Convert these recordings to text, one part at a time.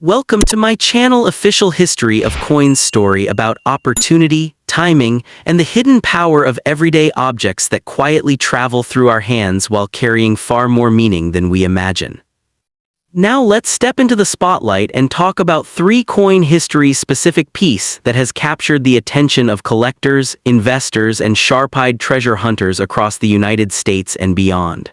Welcome to my channel official history of coins story about opportunity, timing, and the hidden power of everyday objects that quietly travel through our hands while carrying far more meaning than we imagine. Now let's step into the spotlight and talk about three coin history specific piece that has captured the attention of collectors, investors, and sharp-eyed treasure hunters across the United States and beyond.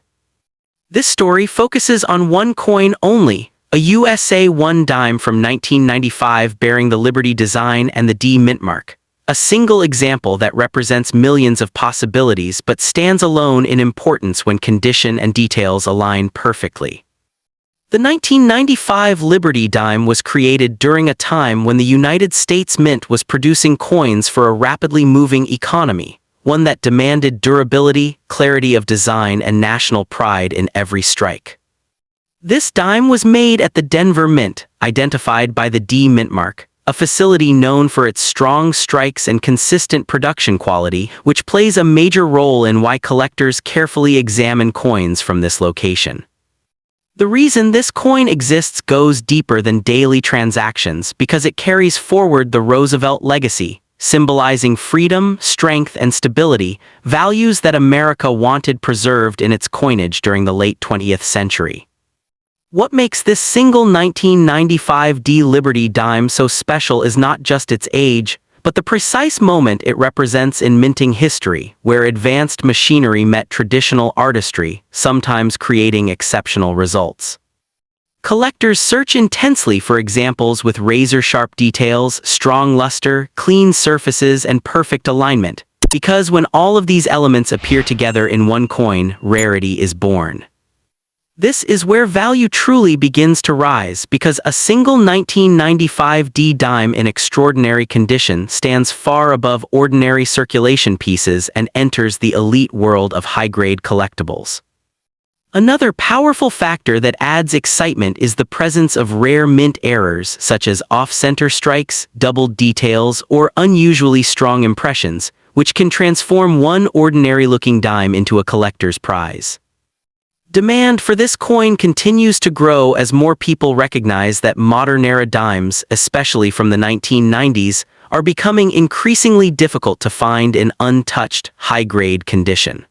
This story focuses on one coin only, a USA OneDime from 1995 bearing the Liberty design and the MintMark, a single example that represents millions of possibilities but stands alone in importance when condition and details align perfectly. The 1995 LibertyDime was created during a time when the United States Mint was producing coins for a rapidly moving economy, one that demanded durability, clarity of design, and national pride in every strike. This dime was made at the DenverMint, identified by the MintMark, a facility known for its strong strikes and consistent production quality, which plays a major role in why collectors carefully examine coins from this location. The reason this coin exists goes deeper than daily transactions because it carries forward the Roosevelt legacy, symbolizing freedom, strength, and stability, values that America wanted preserved in its coinage during the late 20th century. What makes this single 1995 LibertyDime so special is not just its age, but the precise moment it represents in minting history, where advanced machinery met traditional artistry, sometimes creating exceptional results. Collectors search intensely for examples with razor-sharp details, strong luster, clean surfaces, and perfect alignment, because when all of these elements appear together in one coin, rarity is born. This is where value truly begins to rise because a single 1995 dime in extraordinary condition stands far above ordinary circulation pieces and enters the elite world of high-grade collectibles. Another powerful factor that adds excitement is the presence of rare mint errors such as off-center strikes, doubled details, or unusually strong impressions, which can transform one ordinary-looking dime into a collector's prize. Demand for this coin continues to grow as more people recognize that modern-era dimes, especially from the 1990s, are becoming increasingly difficult to find in untouched, high-grade condition.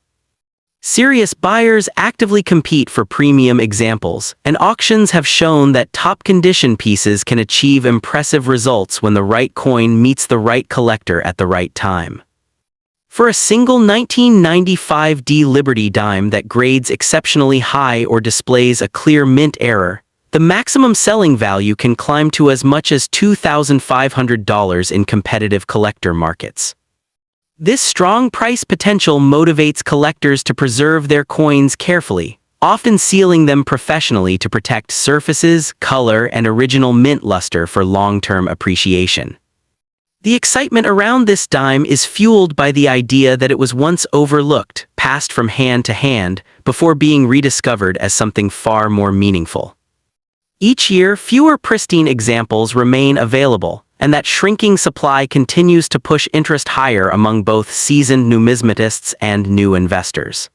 Serious buyers actively compete for premium examples, and auctions have shown that top-condition pieces can achieve impressive results when the right coin meets the right collector at the right time. For a single 1995 LibertyDime that grades exceptionally high or displays a clear mint error, the maximum selling value can climb to as much as $2,500 in competitive collector markets. This strong price potential motivates collectors to preserve their coins carefully, often sealing them professionally to protect surfaces, color, and original mint luster for long-term appreciation. The excitement around this dime is fueled by the idea that it was once overlooked, passed from hand to hand, before being rediscovered as something far more meaningful. Each year, fewer pristine examples remain available, and that shrinking supply continues to push interest higher among both seasoned numismatists and new investors.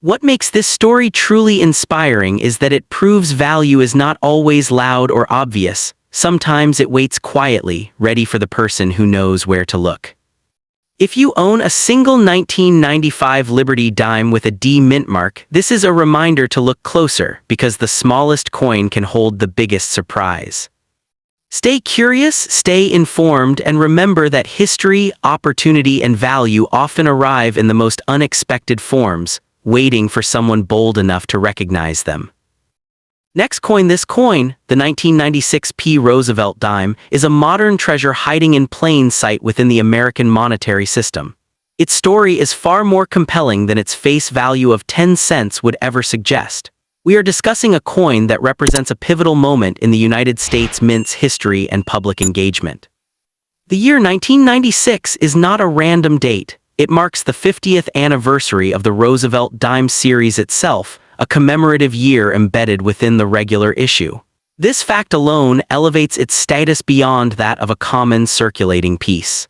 What makes this story truly inspiring is that it proves value is not always loud or obvious. Sometimes it waits quietly, ready for the person who knows where to look. If you own a single 1995 LibertyDime with a MintMark, this is a reminder to look closer because the smallest coin can hold the biggest surprise. Stay curious, stay informed, and remember that history, opportunity, and value often arrive in the most unexpected forms, waiting for someone bold enough to recognize them. Next coin. This coin, the 1996 P. Roosevelt dime, is a modern treasure hiding in plain sight within the American monetary system. Its story is far more compelling than its face value of 10 cents would ever suggest. We are discussing a coin that represents a pivotal moment in the United States Mint's history and public engagement. The year 1996 is not a random date. It marks the 50th anniversary of the Roosevelt dime series itself, a commemorative year embedded within the regular issue. This fact alone elevates its status beyond that of a common circulating piece.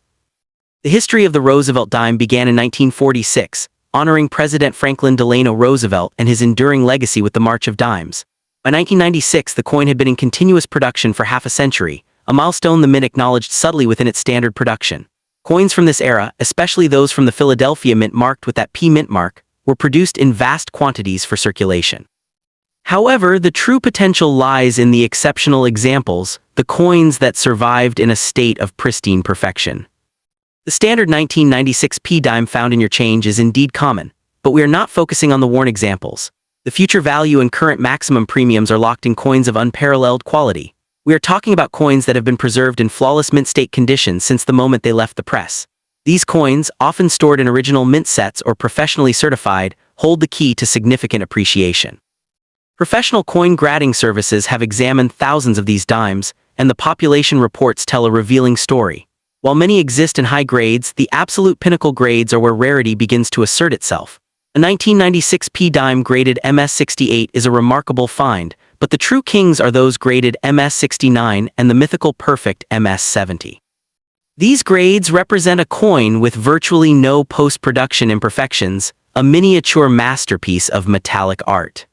The history of the Roosevelt dime began in 1946, honoring President Franklin Delano Roosevelt and his enduring legacy with the March of Dimes. By 1996, the coin had been in continuous production for half a century, a milestone the Mint acknowledged subtly within its standard production. Coins from this era, especially those from the Philadelphia Mint marked with that MintMark, were produced in vast quantities for circulation. However, the true potential lies in the exceptional examples, the coins that survived in a state of pristine perfection. The standard 1996 dime found in your change is indeed common, but we are not focusing on the worn examples. The future value and current maximum premiums are locked in coins of unparalleled quality. We are talking about coins that have been preserved in flawless mint state conditions since the moment they left the press. These coins, often stored in original mint sets or professionally certified, hold the key to significant appreciation. Professional coin grading services have examined thousands of these dimes, and the population reports tell a revealing story. While many exist in high grades, the absolute pinnacle grades are where rarity begins to assert itself. A 1996 dime graded MS68 is a remarkable find, but the true kings are those graded MS69 and the mythical perfect MS70. These grades represent a coin with virtually no post-production imperfections, a miniature masterpiece of metallic art.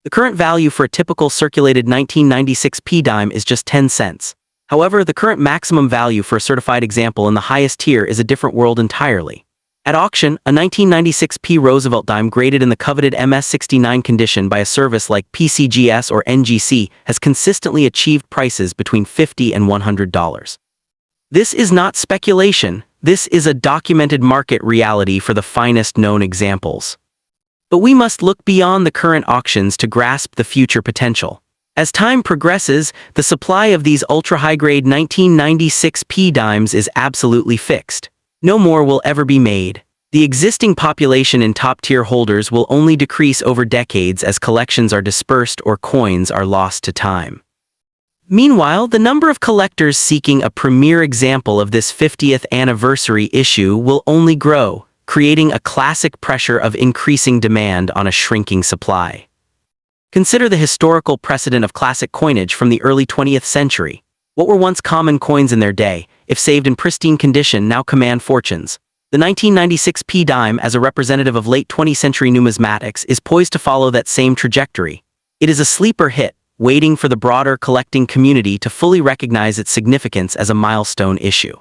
The current value for a typical circulated 1996 dime is just 10 cents. However, the current maximum value for a certified example in the highest tier is a different world entirely. At auction, a 1996 Roosevelt dime graded in the coveted MS69 condition by a service like PCGS or NGC has consistently achieved prices between $50 and $100. This is not speculation, this is a documented market reality for the finest known examples. But we must look beyond the current auctions to grasp the future potential. As time progresses, the supply of these ultra-high-grade 1996 dimes is absolutely fixed. No more will ever be made. The existing population in top-tier holders will only decrease over decades as collections are dispersed or coins are lost to time. Meanwhile, the number of collectors seeking a premier example of this 50th anniversary issue will only grow, creating a classic pressure of increasing demand on a shrinking supply. Consider the historical precedent of classic coinage from the early 20th century. What were once common coins in their day, if saved in pristine condition, now command fortunes. The 1996 dime, as a representative of late 20th century numismatics, is poised to follow that same trajectory. It is a sleeper hit, waiting for the broader collecting community to fully recognize its significance as a milestone issue.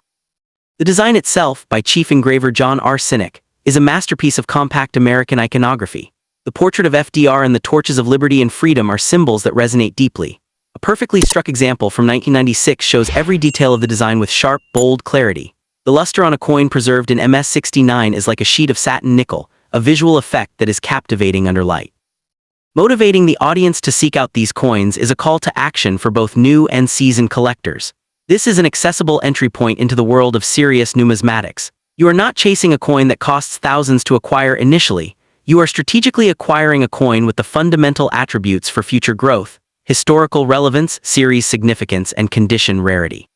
The design itself, by Chief Engraver John R. Sinek, is a masterpiece of compact American iconography. The portrait of FDR and the torches of liberty and freedom are symbols that resonate deeply. A perfectly struck example from 1996 shows every detail of the design with sharp, bold clarity. The luster on a coin preserved in MS69 is like a sheet of satin nickel, a visual effect that is captivating under light. Motivating the audience to seek out these coins is a call to action for both new and seasoned collectors. This is an accessible entry point into the world of serious numismatics. You are not chasing a coin that costs thousands to acquire initially. You are strategically acquiring a coin with the fundamental attributes for future growth: historical relevance, series significance, and condition rarity.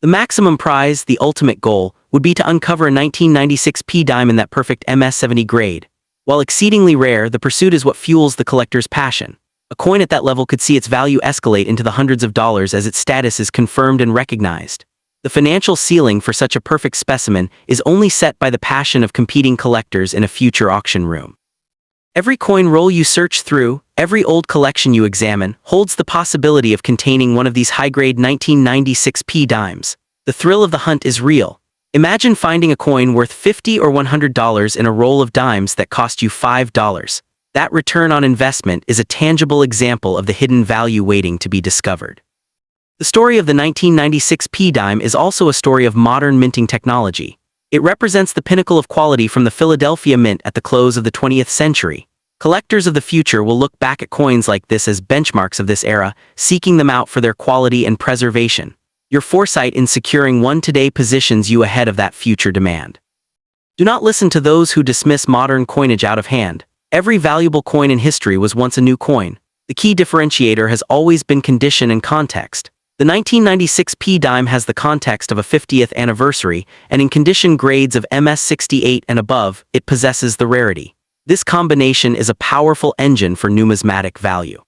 The maximum prize, the ultimate goal, would be to uncover a 1996 dime in that perfect MS70 grade. While exceedingly rare, the pursuit is what fuels the collector's passion. A coin at that level could see its value escalate into the hundreds of dollars as its status is confirmed and recognized. The financial ceiling for such a perfect specimen is only set by the passion of competing collectors in a future auction room. Every coin roll you search through, every old collection you examine, holds the possibility of containing one of these high-grade 1996 dimes. The thrill of the hunt is real. Imagine finding a coin worth $50 or $100 in a roll of dimes that cost you $5. That return on investment is a tangible example of the hidden value waiting to be discovered. The story of the 1996 dime is also a story of modern minting technology. It represents the pinnacle of quality from the Philadelphia Mint at the close of the 20th century. Collectors of the future will look back at coins like this as benchmarks of this era, seeking them out for their quality and preservation. Your foresight in securing one today positions you ahead of that future demand. Do not listen to those who dismiss modern coinage out of hand. Every valuable coin in history was once a new coin. The key differentiator has always been condition and context. The 1996 dime has the context of a 50th anniversary, and in condition grades of MS68 and above, it possesses the rarity. This combination is a powerful engine for numismatic value.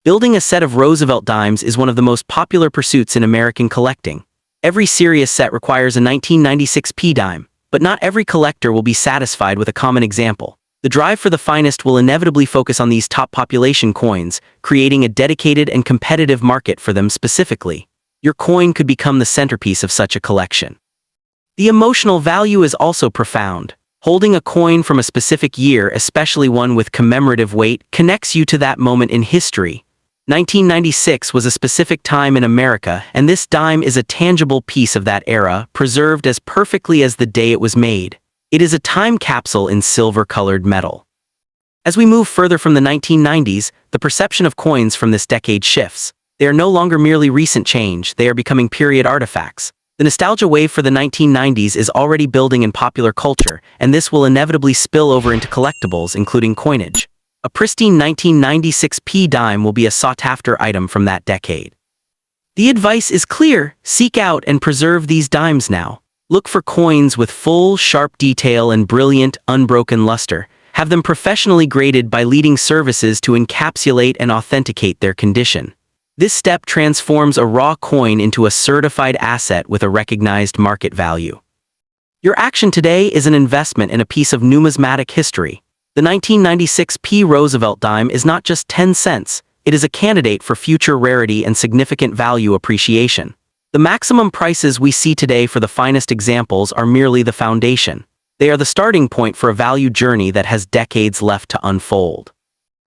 Building a set of Roosevelt dimes is one of the most popular pursuits in American collecting. Every serious set requires a 1996 dime, but not every collector will be satisfied with a common example. The drive for the finest will inevitably focus on these top population coins, creating a dedicated and competitive market for them specifically. Your coin could become the centerpiece of such a collection. The emotional value is also profound. Holding a coin from a specific year, especially one with commemorative weight, connects you to that moment in history. 1996 was a specific time in America, and this dime is a tangible piece of that era, preserved as perfectly as the day it was made. It is a time capsule in silver-colored metal. As we move further from the 1990s, the perception of coins from this decade shifts. They are no longer merely recent change, they are becoming period artifacts. The nostalgia wave for the 1990s is already building in popular culture, and this will inevitably spill over into collectibles, including coinage. A pristine 1996 dime will be a sought-after item from that decade. The advice is clear: seek out and preserve these dimes now. Look for coins with full, sharp detail and brilliant, unbroken luster. Have them professionally graded by leading services to encapsulate and authenticate their condition. This step transforms a raw coin into a certified asset with a recognized market value. Your action today is an investment in a piece of numismatic history. The 1996 Roosevelt dime is not just 10 cents, it is a candidate for future rarity and significant value appreciation. The maximum prices we see today for the finest examples are merely the foundation. They are the starting point for a value journey that has decades left to unfold.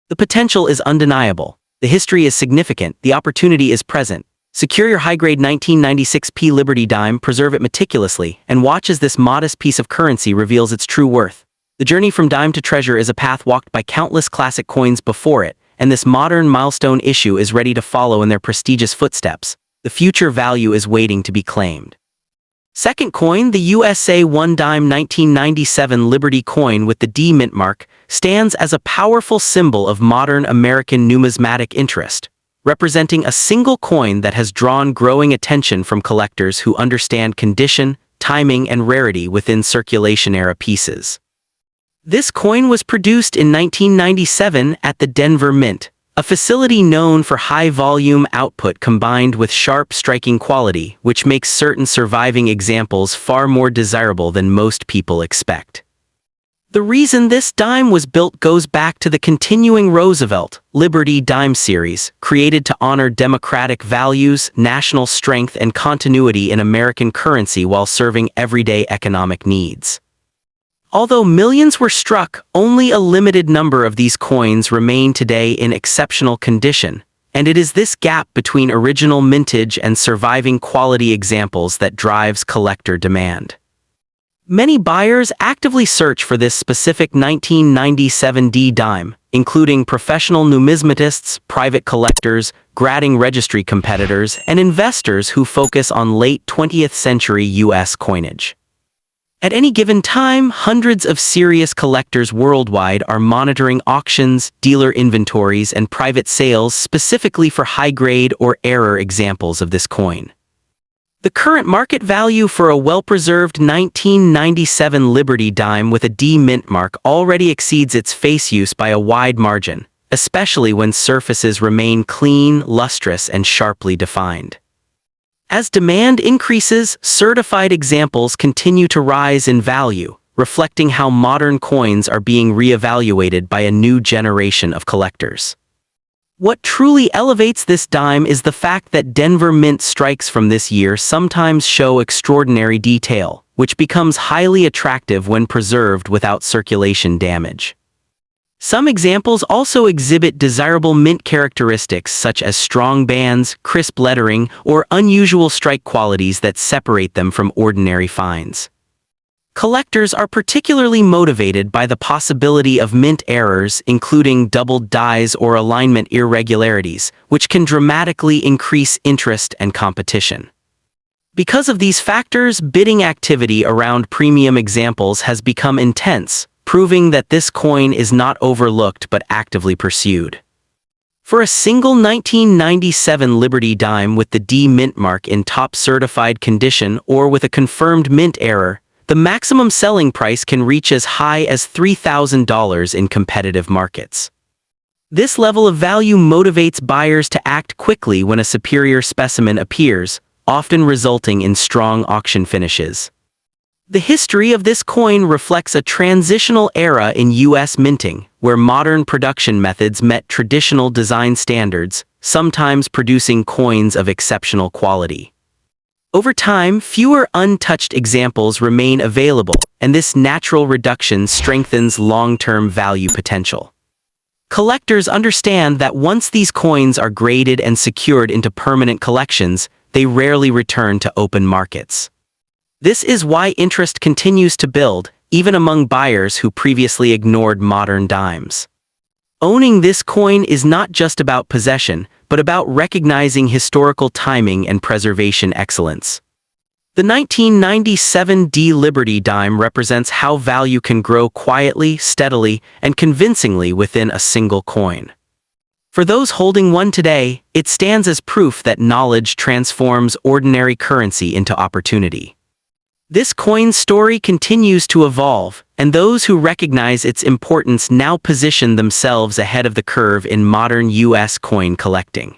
The potential is undeniable. The history is significant, the opportunity is present. Secure your high-grade 1996 LibertyDime, preserve it meticulously, and watch as this modest piece of currency reveals its true worth. The journey from dime to treasure is a path walked by countless classic coins before it, and this modern milestone issue is ready to follow in their prestigious footsteps. The future value is waiting to be claimed. Second coin, the USA OneDime 1997 LibertyCoin with the MintMark, stands as a powerful symbol of modern American numismatic interest, representing a single coin that has drawn growing attention from collectors who understand condition, timing, and rarity within circulation-era pieces. This coin was produced in 1997 at the DenverMint, a facility known for high-volume output combined with sharp striking quality, which makes certain surviving examples far more desirable than most people expect. The reason this dime was built goes back to the continuing Roosevelt LibertyDime series, created to honor democratic values, national strength, and continuity in American currency while serving everyday economic needs. Although millions were struck, only a limited number of these coins remain today in exceptional condition, and it is this gap between original mintage and surviving quality examples that drives collector demand. Many buyers actively search for this specific 1997 dime, including professional numismatists, private collectors, grading registry competitors, and investors who focus on late 20th century US coinage. At any given time, hundreds of serious collectors worldwide are monitoring auctions, dealer inventories, and private sales specifically for high-grade or error examples of this coin. The current market value for a well-preserved 1997 LibertyDime with a MintMark already exceeds its face use by a wide margin, especially when surfaces remain clean, lustrous, and sharply defined. As demand increases, certified examples continue to rise in value, reflecting how modern coins are being reevaluated by a new generation of collectors. What truly elevates this dime is the fact that DenverMint strikes from this year sometimes show extraordinary detail, which becomes highly attractive when preserved without circulation damage. Some examples also exhibit desirable mint characteristics such as strong bands, crisp lettering, or unusual strike qualities that separate them from ordinary finds. Collectors are particularly motivated by the possibility of mint errors, including doubled dies or alignment irregularities, which can dramatically increase interest and competition. Because of these factors, bidding activity around premium examples has become intense, proving that this coin is not overlooked but actively pursued. For a single 1997 LibertyDime with the MintMark in top certified condition or with a confirmed mint error, the maximum selling price can reach as high as $3,000 in competitive markets. This level of value motivates buyers to act quickly when a superior specimen appears, often resulting in strong auction finishes. The history of this coin reflects a transitional era in U.S. minting, where modern production methods met traditional design standards, sometimes producing coins of exceptional quality. Over time, fewer untouched examples remain available, and this natural reduction strengthens long-term value potential. Collectors understand that once these coins are graded and secured into permanent collections, they rarely return to open markets. This is why interest continues to build, even among buyers who previously ignored modern dimes. Owning this coin is not just about possession, but about recognizing historical timing and preservation excellence. The 1997 LibertyDime represents how value can grow quietly, steadily, and convincingly within a single coin. For those holding one today, it stands as proof that knowledge transforms ordinary currency into opportunity. This coin's story continues to evolve, and those who recognize its importance now position themselves ahead of the curve in modern U.S. coin collecting.